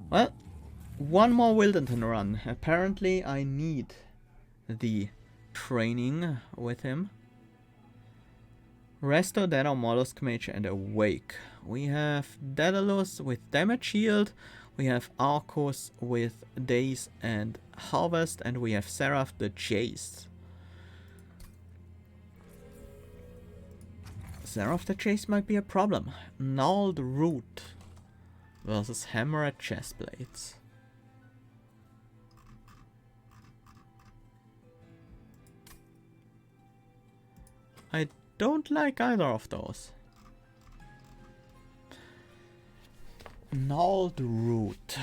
Well, one more Wilderton run. Apparently I need the training with him. Resto, Dano, Mollusk Mage, and Awake. We have Daedalus with Damage Shield. We have Arcos with Daze and Harvest. And we have Seraph the Chase. Seraph the Chase might be a problem. Gnarled Root versus Hammered Chestplates. I don't like either of those. Gnarled Root.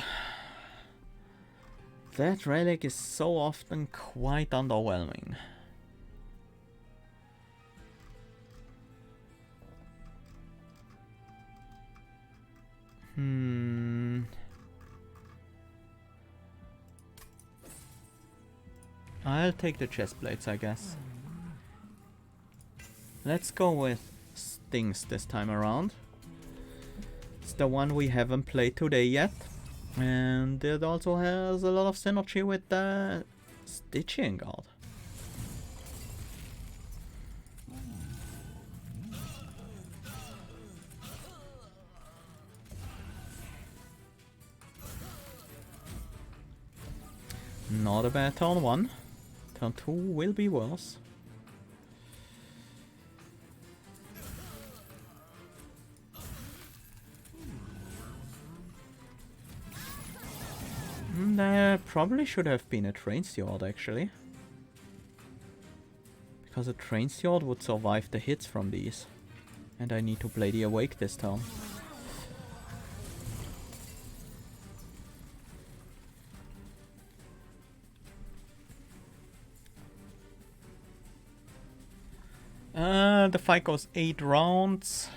That relic is so often quite underwhelming. I'll take the chest plates, I guess. Let's go with Stings this time around. It's the one we haven't played today yet. And it also has a lot of synergy with the Stygian guard. Not a bad turn 1. Turn 2 will be worse. There probably should have been a Train Steward actually. Because a Train Steward would survive the hits from these. And I need to play the Awake this turn. The fight goes 8 rounds.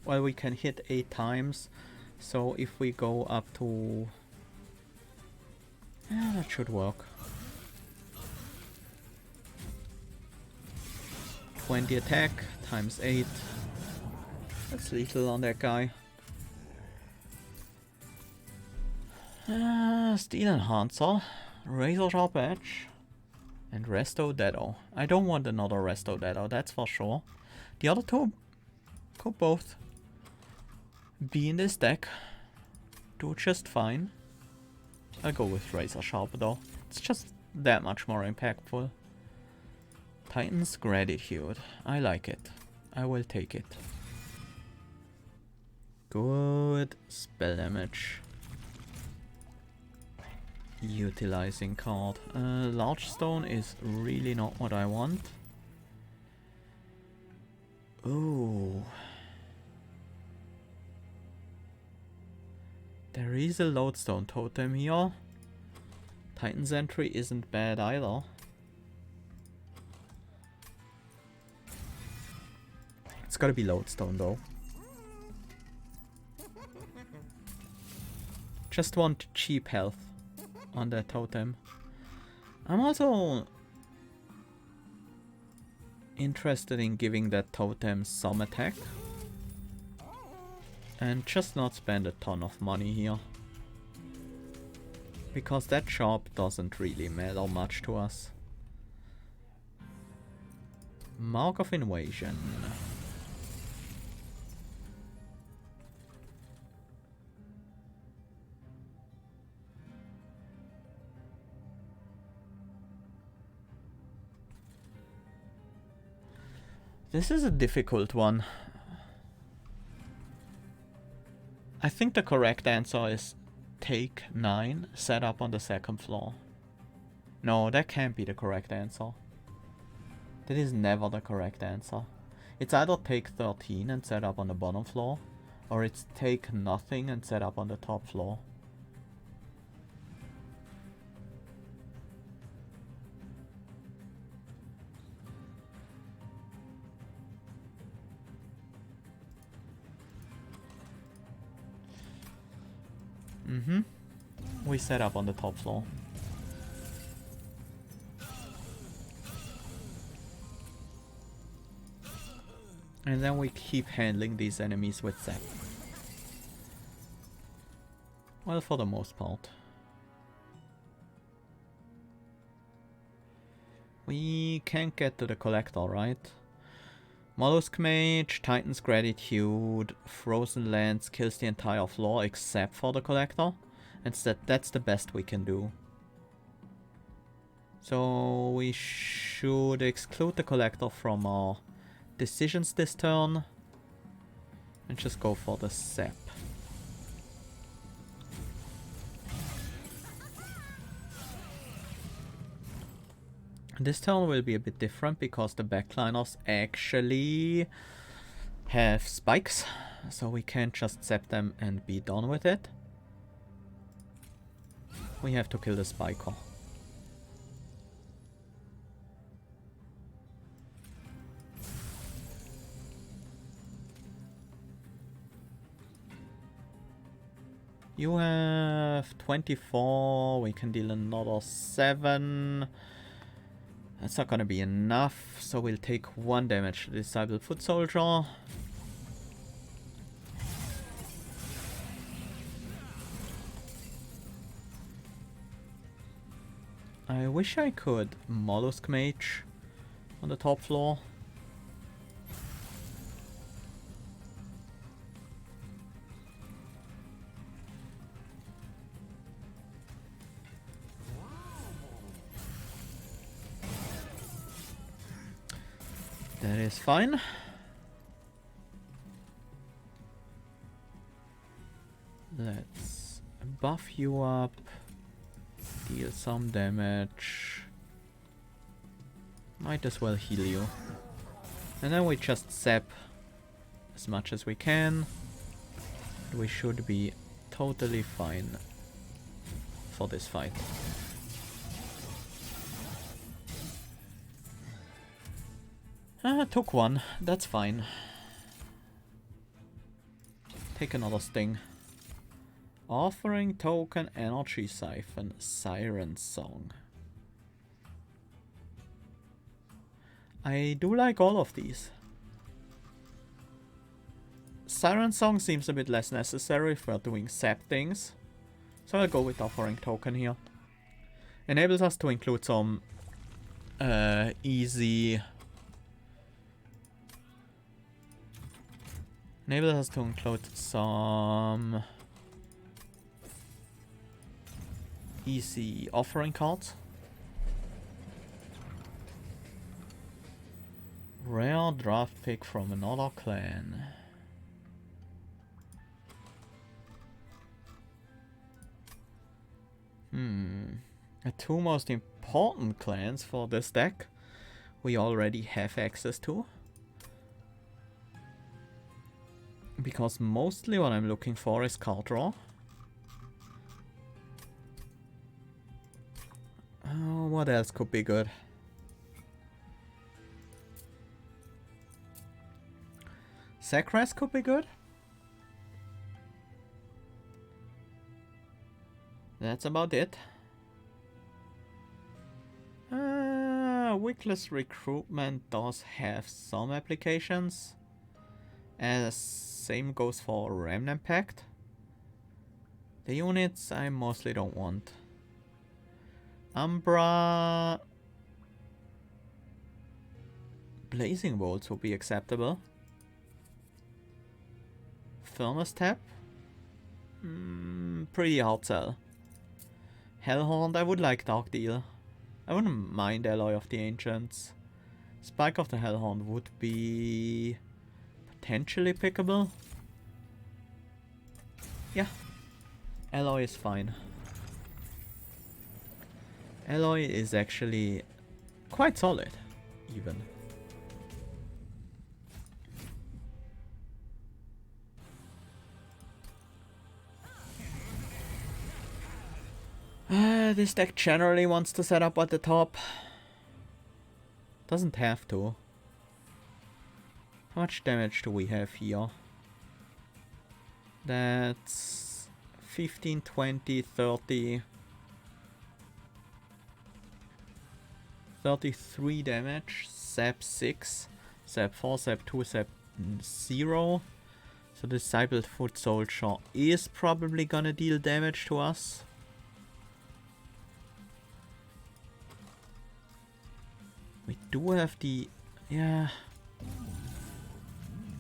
Well, we can hit 8 times. So if we go up to... yeah, that should work. 20 attack times 8. That's lethal on that guy. Steel Enhancer, Razor Sharp Edge, and Resto Deado. I don't want another Resto Deado, that's for sure. The other two could both be in this deck. Do just fine. I'll go with Razor Sharp though. It's just that much more impactful. Titan's Gratitude. I like it. I will take it. Good spell damage. Utilizing card. Large Stone is really not what I want. Ooh. There is a Lodestone totem here. Titan's Entry isn't bad either. It's gotta be Lodestone though. Just want cheap health on that totem. I'm also interested in giving that totem some attack. And just not spend a ton of money here. Because that shop doesn't really matter much to us. Mark of Invasion. This is a difficult one. I think the correct answer is take 9, set up on the second floor. No, that can't be the correct answer. That is never the correct answer. It's either take 13 and set up on the bottom floor, or it's take nothing and set up on the top floor. We set up on the top floor. And then we keep handling these enemies with Zap. Well, for the most part. We can't get to the collector, right? Mollusk Mage, Titan's Gratitude, Frozen Lands kills the entire floor except for the collector. And that's the best we can do. So we should exclude the collector from our decisions this turn. And just go for the sap. This turn will be a bit different because the backliners actually have spikes, so we can't just zap them and be done with it. We have to kill the spiker. You have 24, we can deal another 7. That's not gonna be enough, so we'll take 1 damage to the Disciple Foot Soldier. I wish I could Mollusk Mage on the top floor. That is fine. Let's buff you up, deal some damage. Might as well heal you. And then we just zap as much as we can. We should be totally fine for this fight. Took 1. That's fine. Take another sting. Offering Token, Energy Siphon, Siren Song. I do like all of these. Siren Song seems a bit less necessary for doing sap things. So I'll go with Offering Token here. Enables us to include some easy... Enables us to include some easy offering cards. Rare draft pick from another clan. The 2 most important clans for this deck we already have access to. Because mostly what I'm looking for is card draw. Oh, what else could be good? Sacras could be good. That's about it. Wickless Recruitment does have some applications. Same goes for Remnant Pact. The units I mostly don't want. Umbra... Blazing Bolts would be acceptable. Furnace Tap? Pretty hard sell. Hellhound, I would like Dark Deal. I wouldn't mind Alloy of the Ancients. Spike of the Hellhound would be... potentially pickable. Yeah. Alloy is fine. Alloy is actually quite solid, even. This deck generally wants to set up at the top. Doesn't have to. How much damage do we have here? That's 15, 20, 30. 33 damage. Sap 6. Sap 4, Sap 2, Sap 0. So the Discipled Foot Soldier is probably gonna deal damage to us. We do have the... yeah.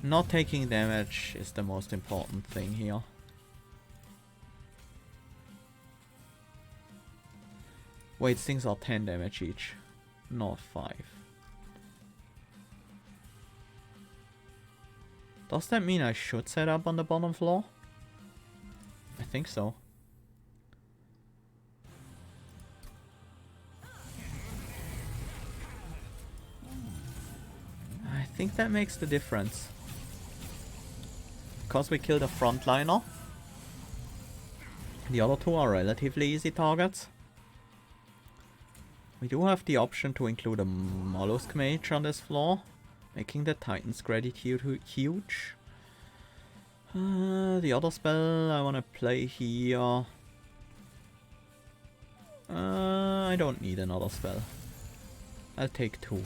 Not taking damage is the most important thing here. Wait, things are 10 damage each, not 5. Does that mean I should set up on the bottom floor? I think so. I think that makes the difference. Because we killed a frontliner. The other two are relatively easy targets. We do have the option to include a Mollusk Mage on this floor, making the Titan's Gratitude huge. The other spell I want to play here... I don't need another spell. I'll take 2.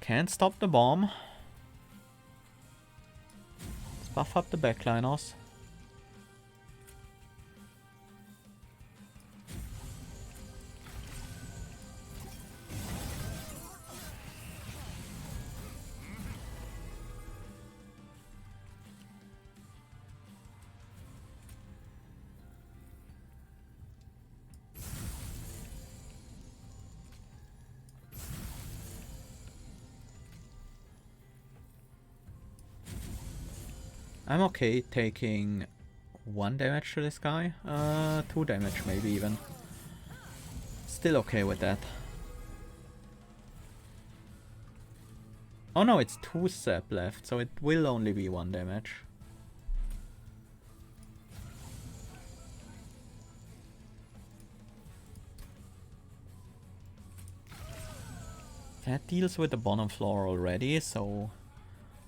Can't stop the bomb. Let's buff up the backliners. I'm okay taking 1 damage to this guy. 2 damage maybe even. Still okay with that. Oh no, it's 2 sap left, so it will only be 1 damage. That deals with the bottom floor already, so...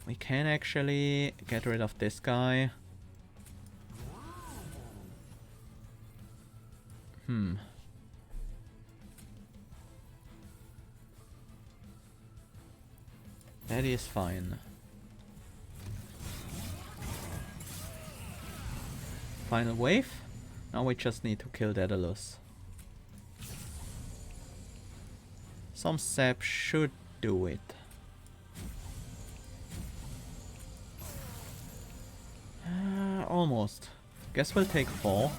we can actually get rid of this guy. That is fine. Final wave. Now we just need to kill Daedalus. Some sap should do it. Almost. Guess we'll take 4.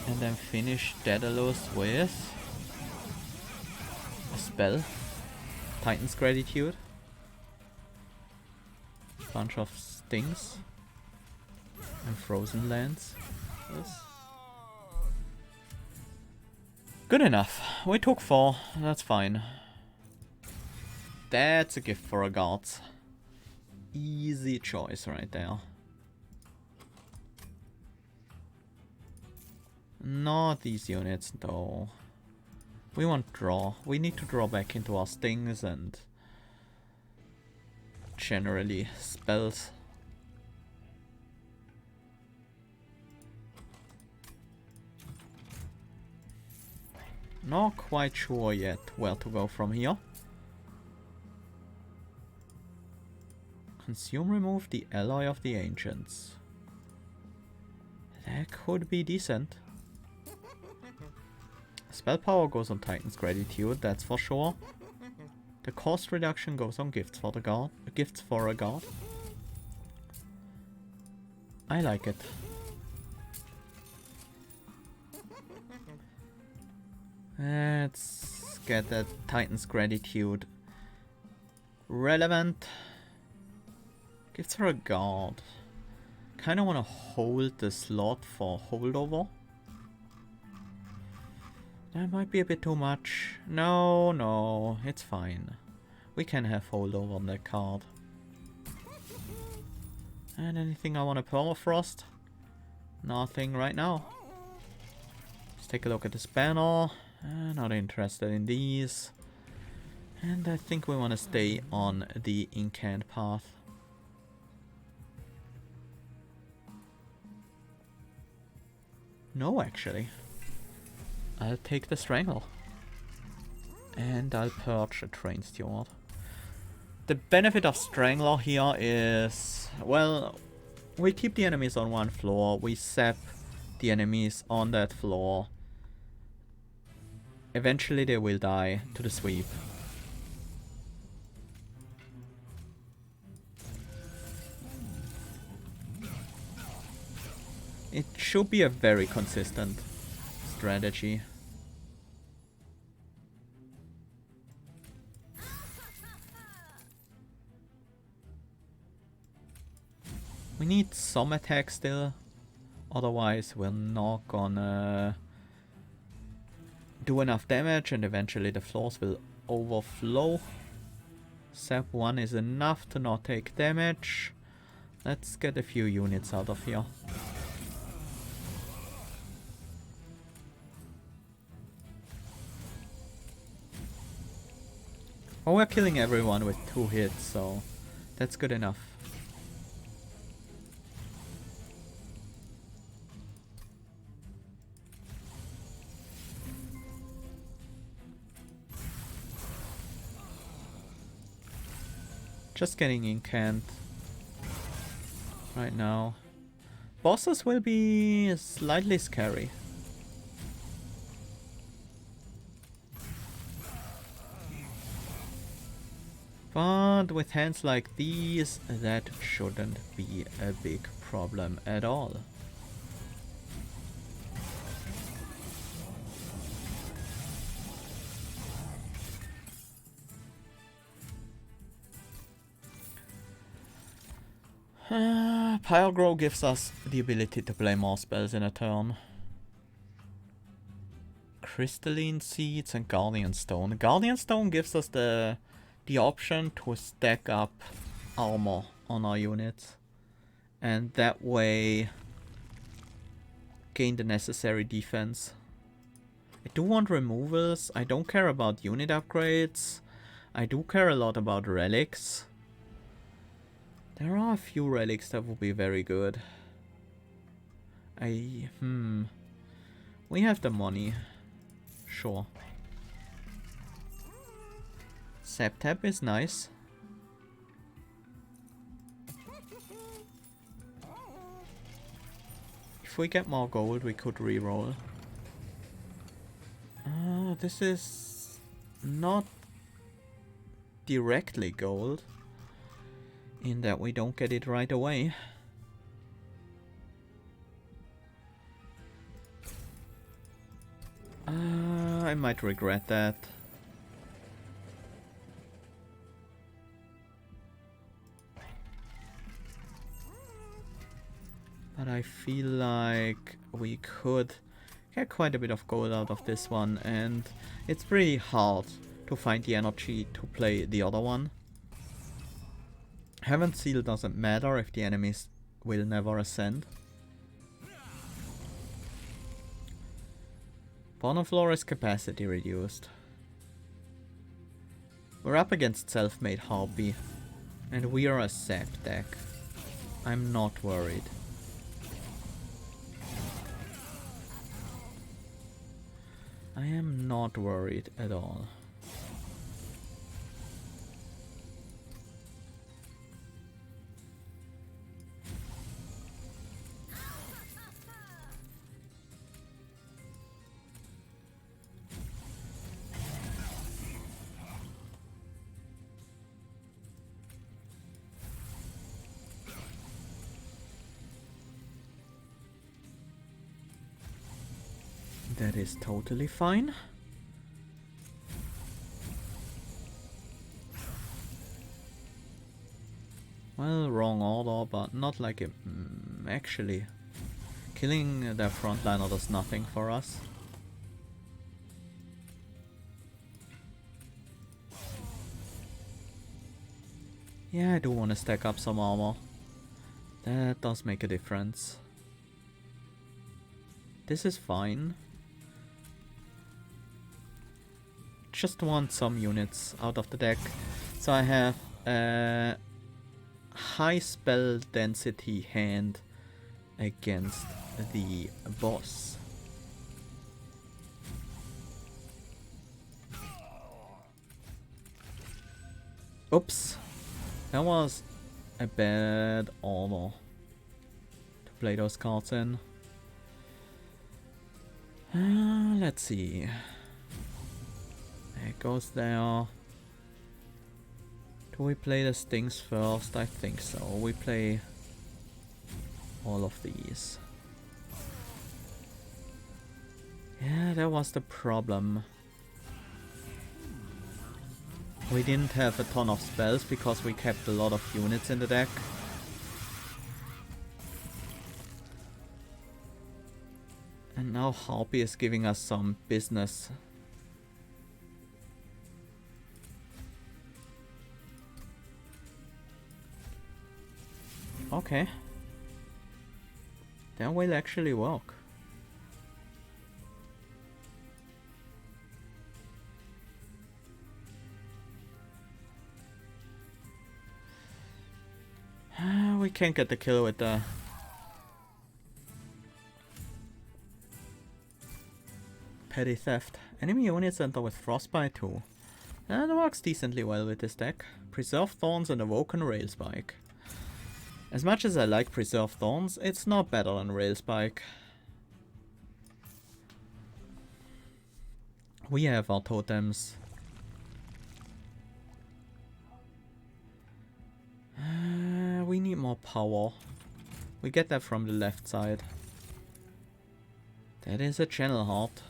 And then finish Daedalus with a spell. Titan's Gratitude. Bunch of stings. And frozen lands. Yes. Good enough. We took 4. That's fine. That's a gift for a guard. Easy choice right there. Not these units though. We want draw. We need to draw back into our stings and generally spells. Not quite sure yet where to go from here. Consume, remove the ally of the ancients. That could be decent. Spell power goes on Titan's Gratitude, that's for sure. The cost reduction goes on gifts for the guard. Gifts for a guard. I like it. Let's get that Titan's Gratitude relevant. Gifts for a guard. Kinda wanna hold the slot for holdover. That might be a bit too much. No, no, it's fine. We can have holdover on that card. And anything I want to Permafrost? Nothing right now. Let's take a look at this banner. Not interested in these. And I think we want to stay on the incant path. No, actually. I'll take the Strangle. And I'll purge a Train Steward. The benefit of Strangler here is, well, we keep the enemies on one floor, we zap the enemies on that floor. Eventually they will die to the sweep. It should be a very consistent strategy. We need some attack still, otherwise we're not gonna do enough damage and eventually the floors will overflow. Sap 1 is enough to not take damage. Let's get a few units out of here. Oh, we're killing everyone with 2 hits, so that's good enough. Just getting incant right now. Bosses will be slightly scary. But with hands like these, that shouldn't be a big problem at all. Pyrogrow gives us the ability to play more spells in a turn. Crystalline Seeds and Guardian Stone. Guardian Stone gives us the option to stack up armor on our units. And that way gain the necessary defense. I do want removals. I don't care about unit upgrades. I do care a lot about relics. There are a few relics that would be very good. We have the money. Sure. Septap is nice. If we get more gold, we could reroll. This is not directly gold, in that we don't get it right away. I might regret that. But I feel like we could get quite a bit of gold out of this one, and it's pretty hard to find the energy to play the other one. Heaven Seal doesn't matter if the enemies will never ascend. Bottom floor is capacity reduced. We're up against Self-Made Harpy, and we are a sap deck. I'm not worried. I am not worried at all. That is totally fine. Well, wrong order, but not like it. Actually, killing their frontliner does nothing for us. Yeah, I do want to stack up some armor. That does make a difference. This is fine. Just want some units out of the deck. So I have a high spell density hand against the boss. Oops. That was a bad order to play those cards in. Let's see. It goes there. Do we play the stings first? I think so. We play all of these. Yeah, that was the problem. We didn't have a ton of spells because we kept a lot of units in the deck. And now Harpy is giving us some business. Okay. That will actually work. We can't get the kill with the... Petty Theft. Enemy units enter with Frostbite too. That works decently well with this deck. Preserve Thorns and Awoken Railspike. As much as I like Preserve Thorns, it's not better than Railspike. We have our totems. We need more power. We get that from the left side. That is a Channel Heart.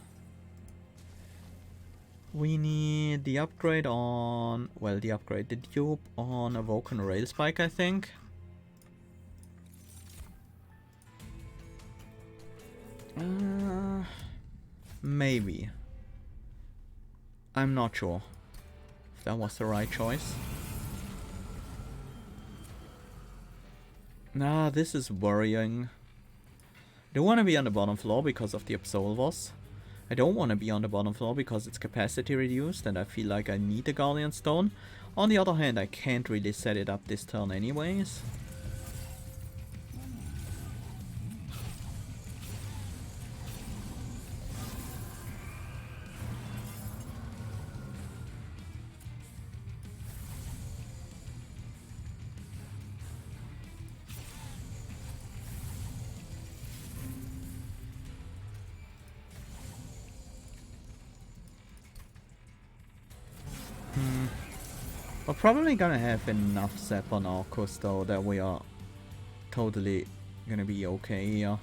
We need the upgrade on... Well, the upgrade, the dupe on Awoken Railspike, I think. Maybe. I'm not sure if that was the right choice. Nah, this is worrying. I don't want to be on the bottom floor because of the Absolvers. I don't want to be on the bottom floor because it's capacity reduced and I feel like I need the Guardian Stone. On the other hand, I can't really set it up this turn anyways. We're probably gonna have enough Zap on Arcus though that we are totally gonna be okay here.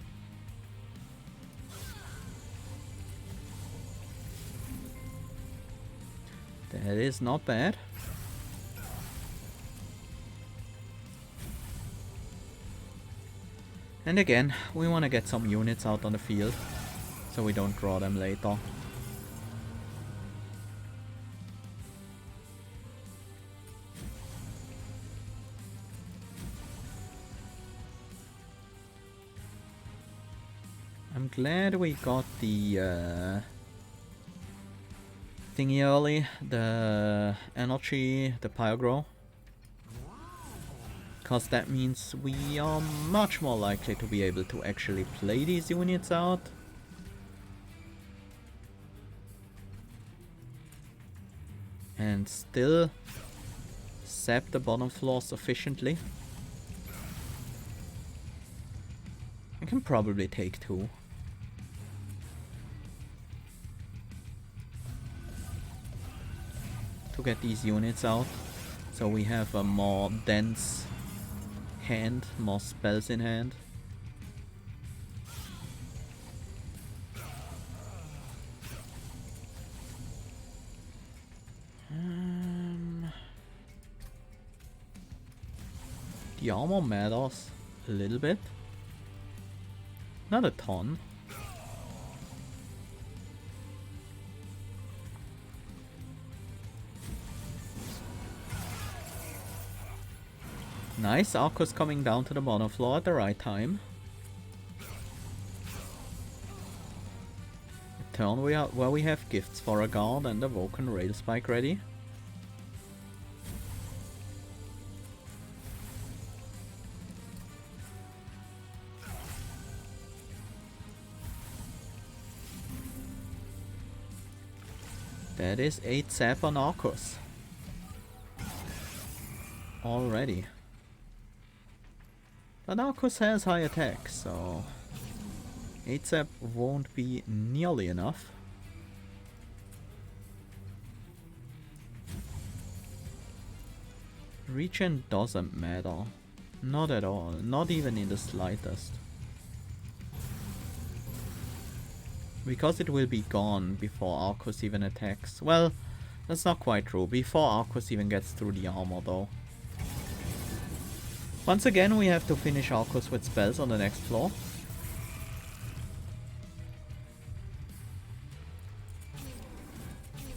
That is not bad. And again, we want to get some units out on the field so we don't draw them later. I'm glad we got the thingy early, the energy, the pyro. Because that means we are much more likely to be able to actually play these units out. And still sap the bottom floor sufficiently. I can probably take two. To get these units out. So we have a more dense hand, more spells in hand. The armor matters a little bit. Not a ton. Nice, Arcus coming down to the bottom floor at the right time. A turn where we have gifts for a guard and a Awoken Railspike ready. That is 8 sap on Arcus. already. But Arcus has high attack, so 8-Zap won't be nearly enough. Regen doesn't matter. Not at all. Not even in the slightest. Because it will be gone before Arcus even attacks. Well, that's not quite true. Before Arcus even gets through the armor though. Once again we have to finish Arcus with spells on the next floor.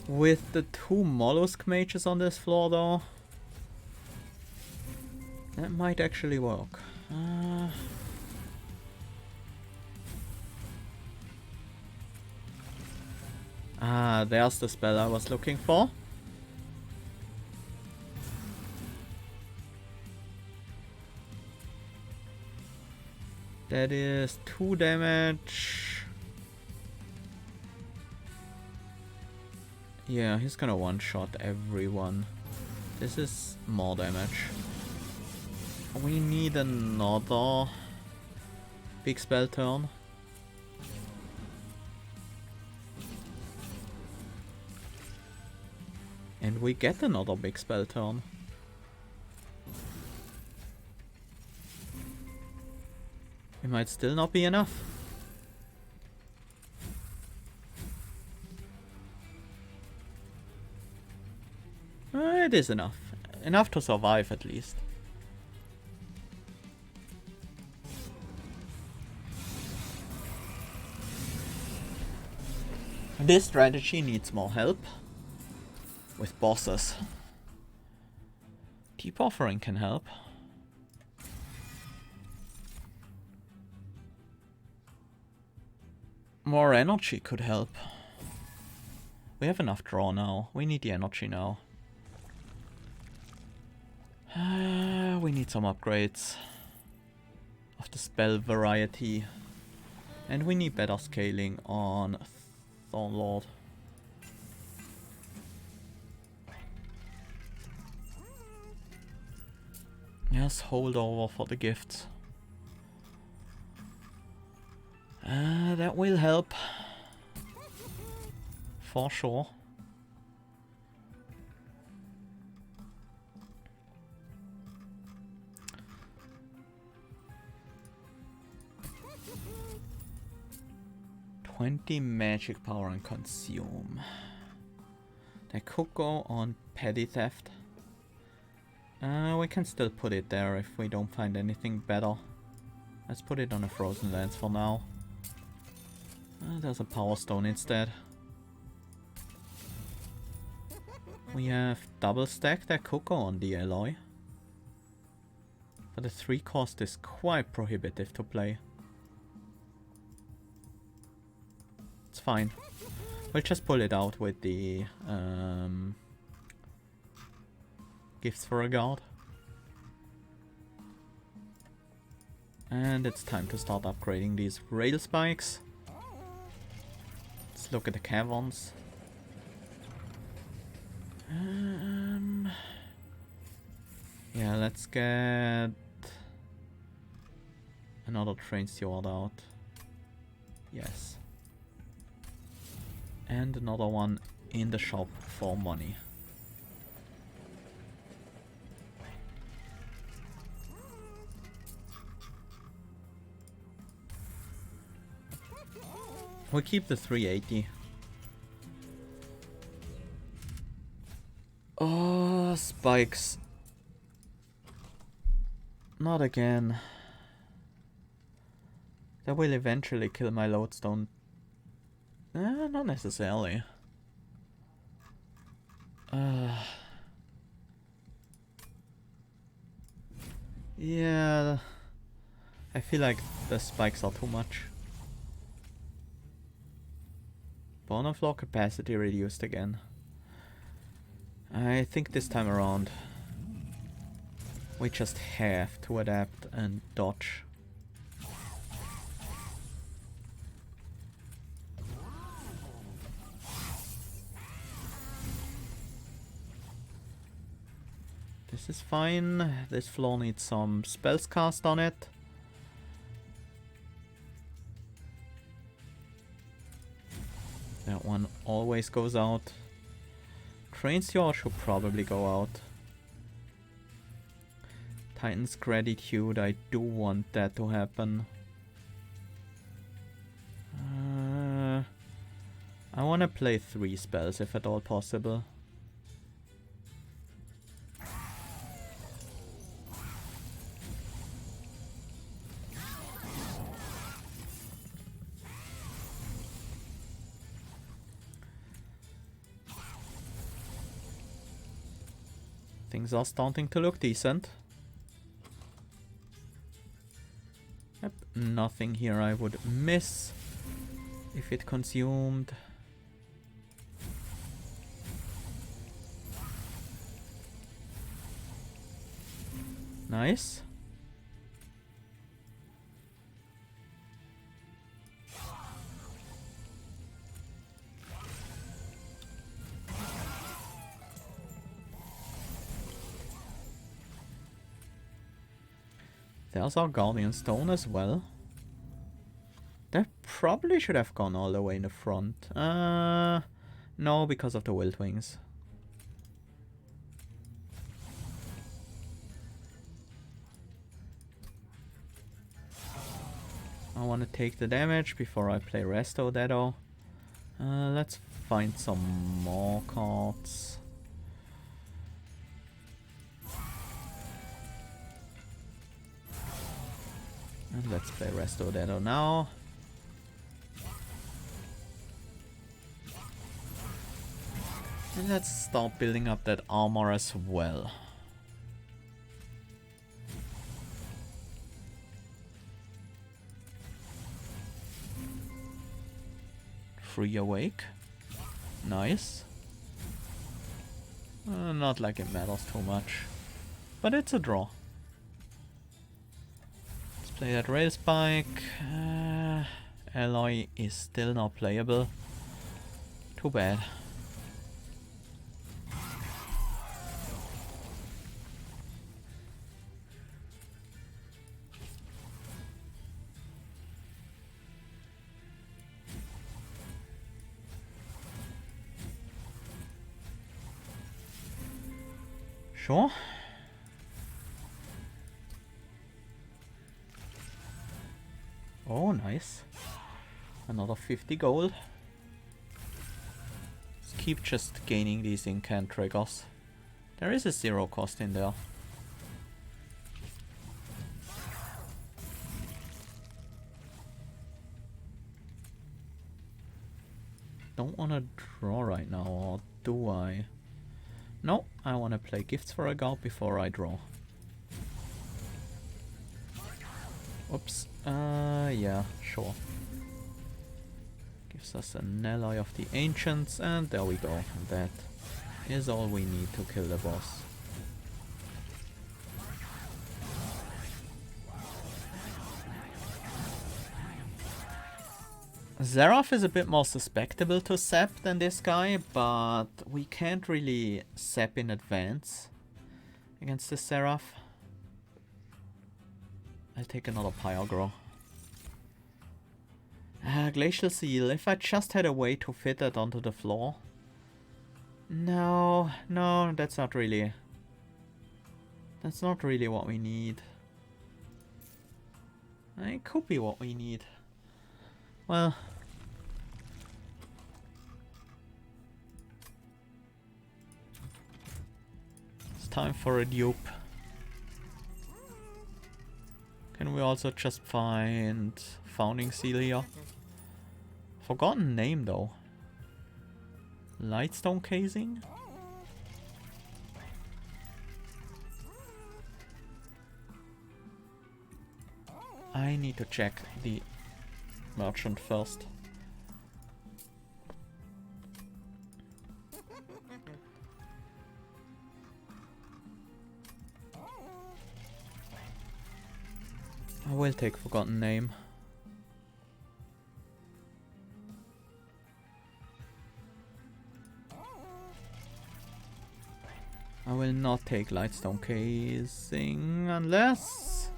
With the 2 mollusk mages on this floor though, that might actually work. There's the spell I was looking for. That is 2 damage. Yeah, he's gonna one-shot everyone. This is more damage. We need another big spell turn. And we get another big spell turn. It might still not be enough. It is enough. Enough to survive at least. This strategy needs more help with bosses. Deep Offering can help. More energy could help. We have enough draw now. We need the energy now. We need some upgrades of the spell variety. And we need better scaling on Thornlord. Yes, hold over for the gifts. That will help. For sure. $20 magic power and consume. That could go on petty theft. We can still put it there if we don't find anything better. Let's put it on a Frozen Lands for now. There's a Power Stone instead. We have double stack that could go on the alloy. But the 3 cost is quite prohibitive to play. It's fine. We'll just pull it out with the gifts for a guard. And it's time to start upgrading these rail spikes. Let's look at the caverns. Yeah, let's get another train steward out. Yes. And another one in the shop for money. We keep the 380. Oh, spikes. Not again. That will eventually kill my lodestone. Not necessarily. Yeah. I feel like the spikes are too much. Bone floor capacity reduced again. I think this time around we just have to adapt and dodge. This is fine. This floor needs some spells cast on it. That one always goes out. Train's Yaw should probably go out. Titan's Gratitude, I do want that to happen. I want to play 3 spells if at all possible. Things are starting to look decent. Yep, nothing here I would miss if it consumed. Nice. There's our Guardian Stone as well. That probably should have gone all the way in the front. No, because of the Wild Wings. I want to take the damage before I play Resto Dedo. Let's find some more cards. And let's play Resto Dedo now. And let's start building up that armor as well. Free Awake. Nice. Not like it matters too much. But it's a draw. Let's play that Rail Spike. Alloy is still not playable. Too bad. Sure. Oh, nice. Another 50 gold. Let's keep just gaining these incant triggers. There is a 0 cost in there. Don't want to draw right now, or do I? No, I want to play Gifts for a God before I draw. Oops. Yeah, sure. Gives us an ally of the Ancients, and there we go. That is all we need to kill the boss. Seraph is a bit more susceptible to sap than this guy, but we can't really sap in advance against the Seraph. I'll take another Pyrogrow. Glacial Seal, if I just had a way to fit that onto the floor. No, that's not really... That's not really what we need. It could be what we need. Well... It's time for a dupe. Can we also just find Founding Seal here? Forgotten name though. Lightstone Casing? I need to check the merchant first. I will take Forgotten Name. I will not take Lightstone Casing unless...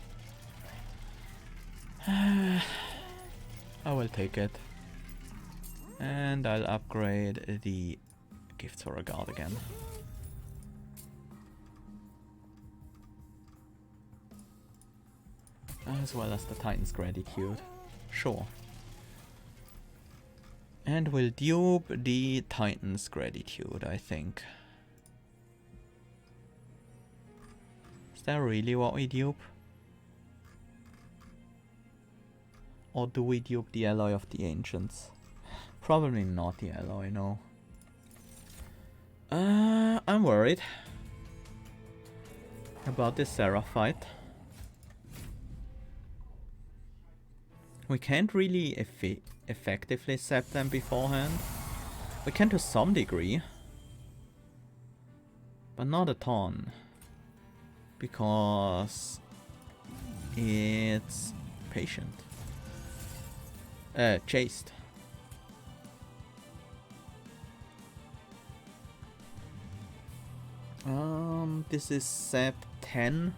I will take it. And I'll upgrade the Gifts for a Guard again. As well as the Titan's Gratitude. Sure. And we'll dupe the Titan's Gratitude, I think. Is that really what we dupe? Or do we dupe the Alloy of the Ancients? Probably not the Alloy, no. I'm worried about this Seraph fight. We can't really effectively sap them beforehand. We can to some degree, but not a ton, because it's patient. Chased. This is sap 10.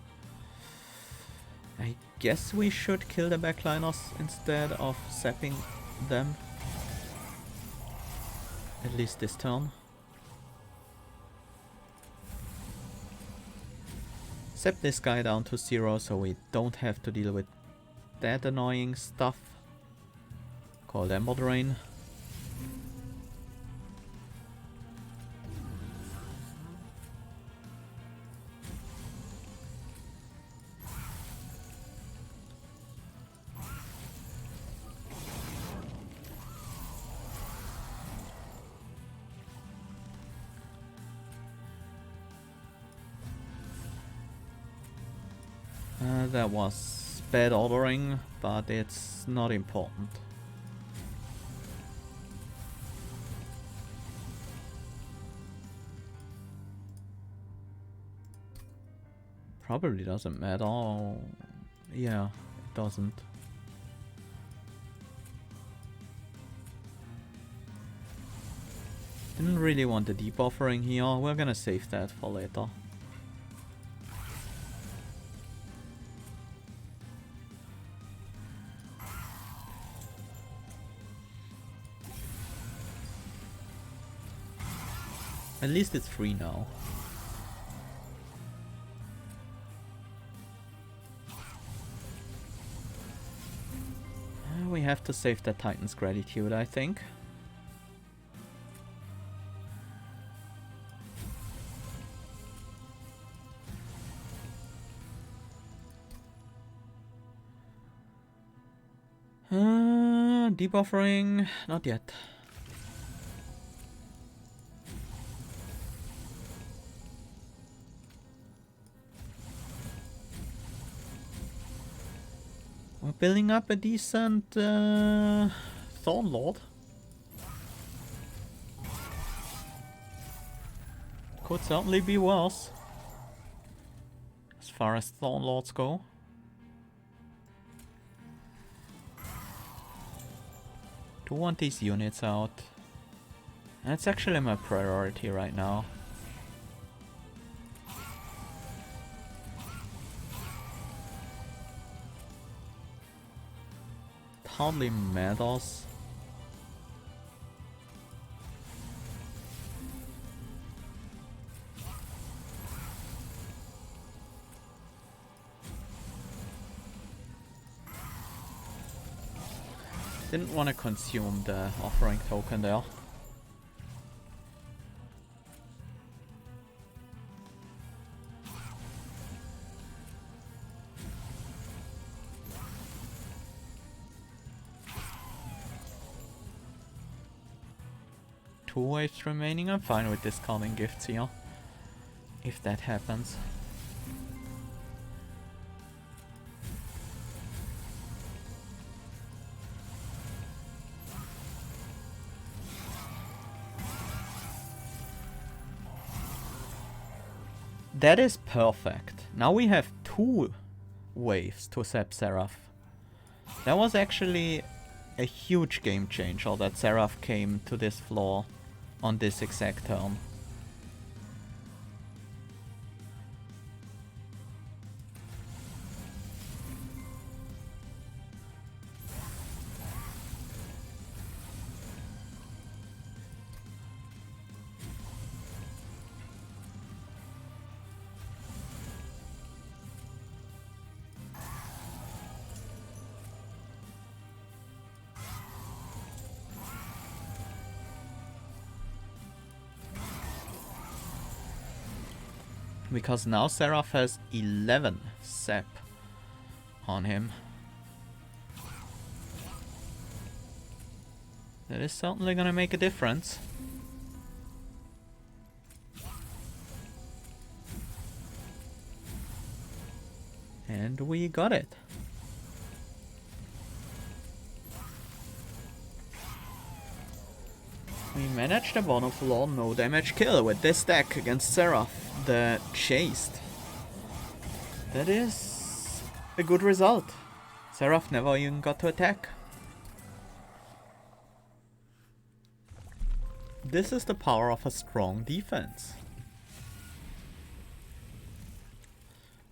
I guess we should kill the backliners instead of sapping them. At least this turn. Sap this guy down to 0 so we don't have to deal with that annoying stuff called Ember Drain. That was bad ordering, but it's not important. Probably doesn't matter. Oh, yeah, it doesn't. Didn't really want the debuffering here. We're gonna save that for later. At least it's free now. We have to save that Titan's Gratitude, I think. Debuffering, not yet. We're building up a decent Thorn Lord. Could certainly be worse, as far as Thorn Lords go. Do want these units out. That's actually my priority right now. Hardly matters. Didn't want to consume the offering token there. Two waves remaining. I'm fine with discarding gifts here, if that happens. That is perfect. Now we have two waves to sap Seraph. That was actually a huge game changer that Seraph came to this floor on this exact turn. Because now Seraph has 11 sap on him. That is certainly gonna make a difference. And we got it. We managed a wonderful no damage kill with this deck against Seraph, the Chased. That is a good result. Seraph never even got to attack. This is the power of a strong defense.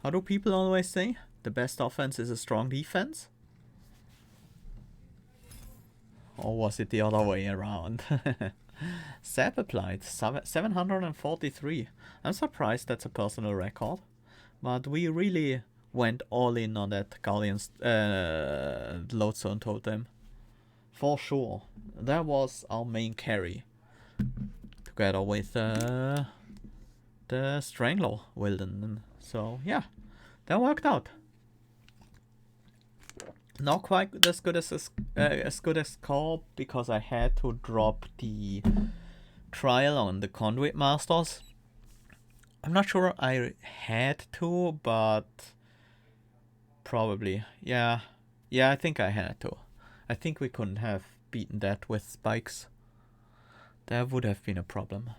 How do people always say? The best offense is a strong defense? Or was it the other way around? Sap applied, 743. I'm surprised that's a personal record. But we really went all in on that Guardian's Lodestone Totem. For sure. That was our main carry. Together with the Strangler Wilden. So yeah, that worked out. Not quite as good as Core, because I had to drop the trial on the Conduit Masters. I'm not sure I had to, but probably. Yeah, I think I had to. I think we couldn't have beaten that with spikes. That would have been a problem.